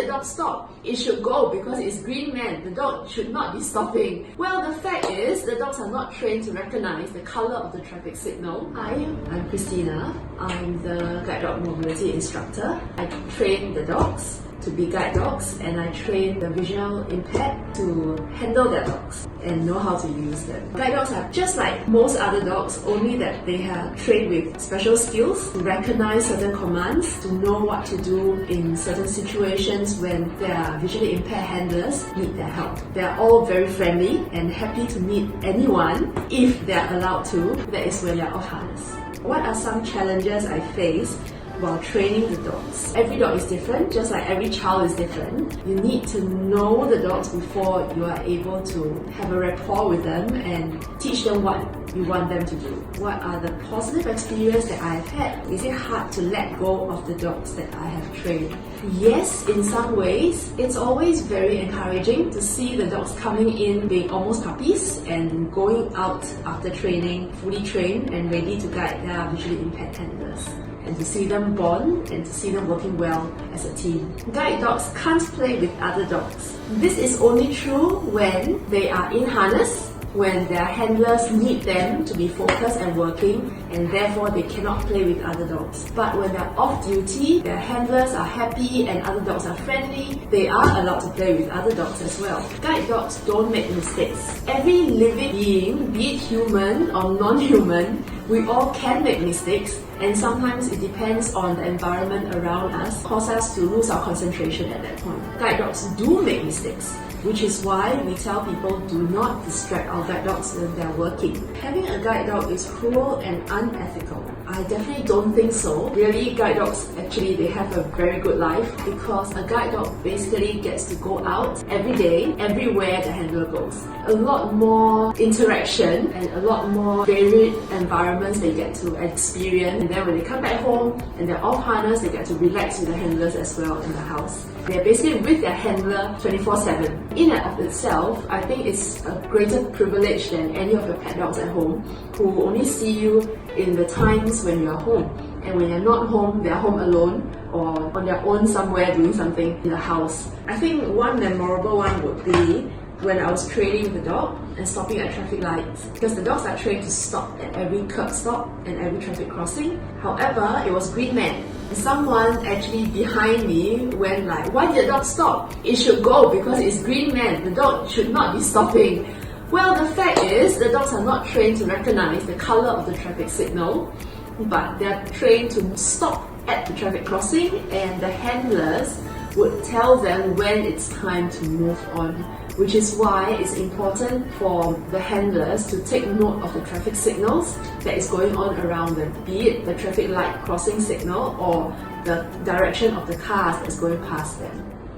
dog stop? It should go because it's green man. The dog should not be stopping. Well, the fact is, the dogs are not trained to recognize the color of the traffic signal. Hi, I'm Christina. I'm the guide dog mobility instructor. I train the dogs to be guide dogs, and I train the visual impaired to handle their dogs and know how to use them. Guide dogs are just like most other dogs, only that they are trained with special skills to recognize certain commands, to know what to do in certain situations when their visually impaired handlers need their help. They are all very friendly and happy to meet anyone if they are allowed to. That is when they are off harness. What are some challenges I face while training the dogs? Every dog is different, just like every child is different. You need to know the dogs before you are able to have a rapport with them and teach them what you want them to do. What are the positive experiences that I've had? Is it hard to let go of the dogs that I have trained? Yes, in some ways. It's always very encouraging to see the dogs coming in being almost puppies and going out after training, fully trained and ready to guide their visually impaired handlers. And to see them bond and to see them working well as a team. Guide dogs can't play with other dogs. This is only true when they are in harness, when their handlers need them to be focused and working, and therefore they cannot play with other dogs. But when they're off duty, their handlers are happy and other dogs are friendly, they are allowed to play with other dogs as well. Guide dogs don't make mistakes. Every living being, be it human or non-human, we all can make mistakes, and sometimes it depends on the environment around us, cause us to lose our concentration at that point. Guide dogs do make mistakes, which is why we tell people do not distract our guide dogs when they're working. Having a guide dog is cruel and unethical. I definitely don't think so. Really, guide dogs actually they have a very good life because a guide dog basically gets to go out every day, everywhere the handler goes. A lot more interaction and a lot more varied environments they get to experience, and then when they come back home and they're off harness, they get to relax with the handlers as well in the house. They're basically with their handler 24/7. In and of itself, I think it's a greater privilege than any of your pet dogs at home who only see you in the times when you're home. And when you're not home, they're home alone or on their own somewhere doing something in the house. I think one memorable one would be when I was training the dog and stopping at traffic lights, because the dogs are trained to stop at every curb stop and every traffic crossing. However, it was green man. And someone actually behind me went like, "Why did the dog stop? It should go because it's green man. The dog should not be stopping." Well, the fact is, the dogs are not trained to recognize the color of the traffic signal, but they're trained to stop at the traffic crossing, and the handlers would tell them when it's time to move on, which is why it's important for the handlers to take note of the traffic signals that is going on around them, be it the traffic light crossing signal or the direction of the cars that's going past them.